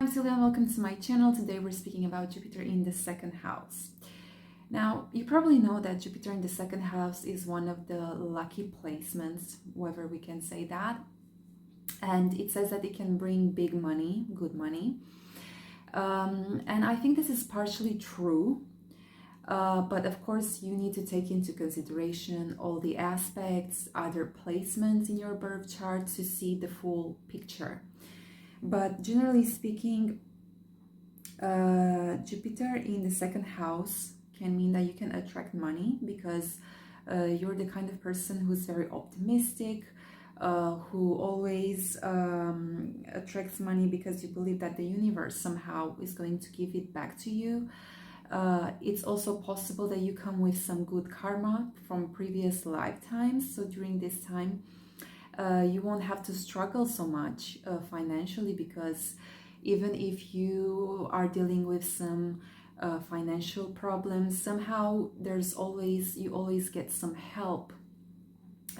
Celia and welcome to my channel. Today we're speaking about Jupiter in the second house. Now, you probably know that Jupiter in the second house is one of the lucky placements, whether we can say that. And it says that it can bring big money, good money. And I think this is partially true. But of course, you need to take into consideration all the aspects, other placements in your birth chart to see the full picture. But generally speaking, Jupiter in the second house can mean that you can attract money because you're the kind of person who's very optimistic, who always attracts money because you believe that the universe somehow is going to give it back to you. It's also possible that you come with some good karma from previous lifetimes, so during this time you won't have to struggle so much financially, because even if you are dealing with some financial problems, somehow you always get some help,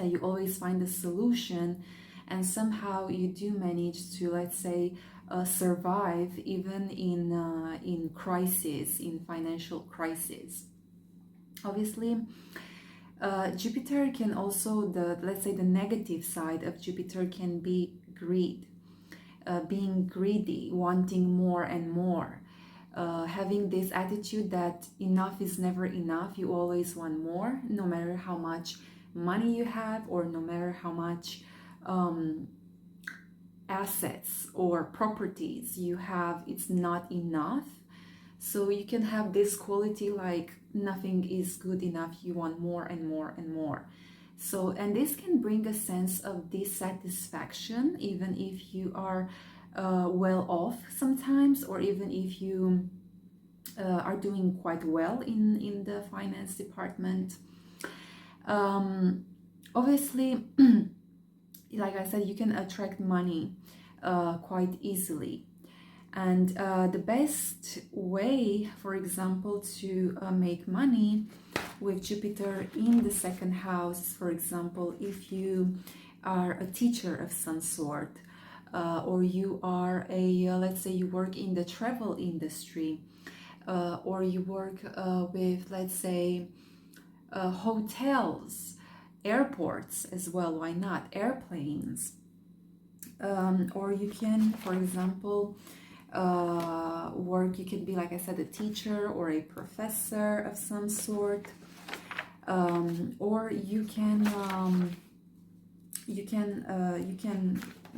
you always find a solution, and somehow you do manage to, let's say, survive even in crisis, in financial crisis. Obviously, Jupiter can also, let's say the negative side of Jupiter can be greed, being greedy, wanting more and more, having this attitude that enough is never enough. You always want more, no matter how much money you have or no matter how much assets or properties you have, it's not enough. So you can have this quality like nothing is good enough, you want more and more and more. So, and this can bring a sense of dissatisfaction, even if you are well off sometimes, or even if you are doing quite well in the finance department. Obviously, like I said, you can attract money quite easily. And the best way, for example, to make money with Jupiter in the second house, for example, if you are a teacher of some sort, or you are let's say you work in the travel industry, or you work with, let's say, hotels, airports as well, why not, airplanes, or you can, for example, you can be, like I said, a teacher or a professor of some sort, or you can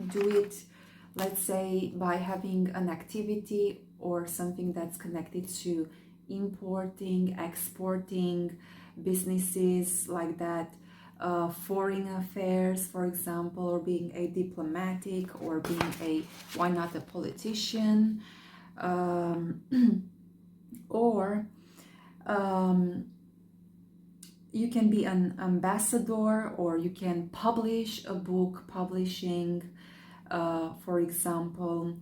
do it, let's say, by having an activity or something that's connected to importing, exporting, businesses like that, foreign affairs, for example, or being a diplomatic, or being why not a politician, or you can be an ambassador, or you can publish a book, publishing, for example,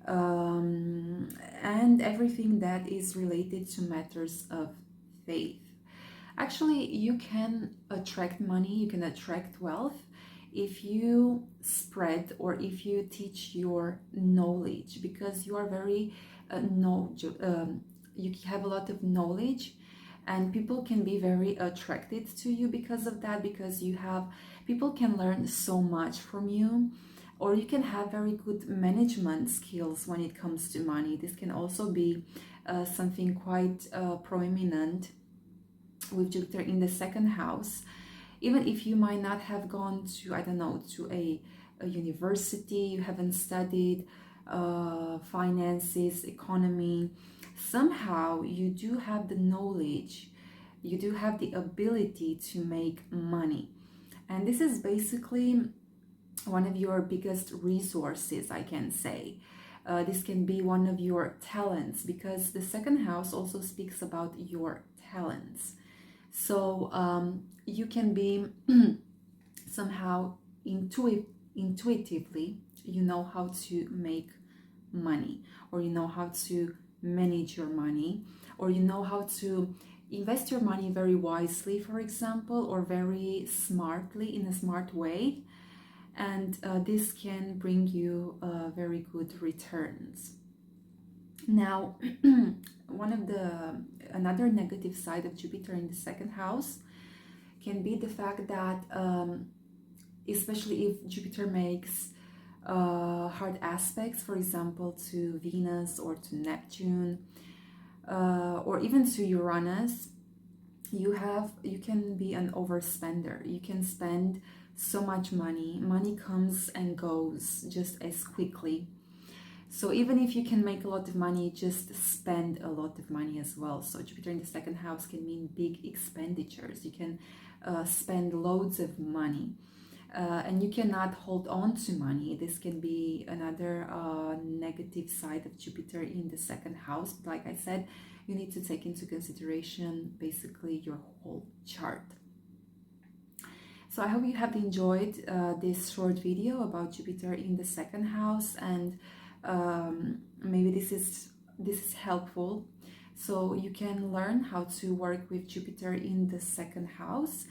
and everything that is related to matters of faith. Actually, you can attract money, you can attract wealth if you spread or if you teach your knowledge, because you are very you have a lot of knowledge, and people can be very attracted to you because of that, because people can learn so much from you, or you can have very good management skills when it comes to money. This can also be something quite prominent with Jupiter in the second house. Even if you might not have gone to, I don't know, to a university, you haven't studied finances, economy, somehow you do have the knowledge, you do have the ability to make money. And this is basically one of your biggest resources, I can say. This can be one of your talents, because the second house also speaks about your talents. So you can be somehow intuitively, you know how to make money, or you know how to manage your money, or you know how to invest your money very wisely, for example, or very smartly, in a smart way. And this can bring you very good returns. Now, another negative side of Jupiter in the second house can be the fact that, especially if Jupiter makes hard aspects, for example, to Venus or to Neptune, or even to Uranus, you can be an overspender. You can spend so much money. Money comes and goes just as quickly. So even if you can make a lot of money, just spend a lot of money as well. So Jupiter in the second house can mean big expenditures. You can spend loads of money. And you cannot hold on to money. This can be another negative side of Jupiter in the second house. But like I said, you need to take into consideration basically your whole chart. So I hope you have enjoyed this short video about Jupiter in the second house, and maybe this is helpful, so you can learn how to work with Jupiter in the second house.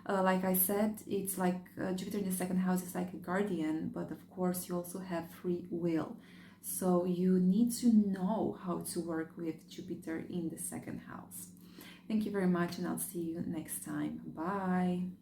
Like I said, it's like Jupiter in the second house is like a guardian, but of course you also have free will. So you need to know how to work with Jupiter in the second house. Thank you very much, and I'll see you next time. Bye.